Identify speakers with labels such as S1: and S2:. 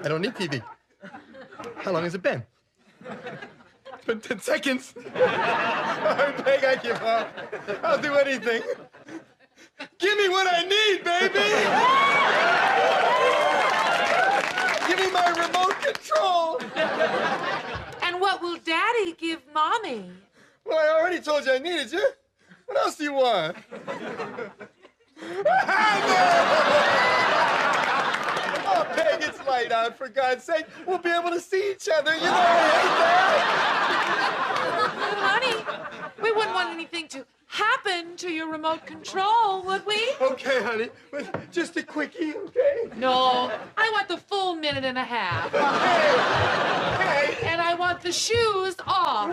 S1: I don't need TV. How long has it been? It's been 10 seconds. All right, Peg, I give up. I'll do anything. Give me what I need, baby! Give me my remote control!
S2: And what will Daddy give Mommy?
S1: Well, I already told you I needed you. What else do you want? Oh, Peg, it's light out, for God's sake. We'll be able to see each other. You know I
S2: Honey, we wouldn't want anything to happen to your remote control, would we?
S1: hate that. Okay, honey, but just a quickie, okay?
S2: No, I want the full minute and a half.
S1: Hey!
S2: And I want the shoes off.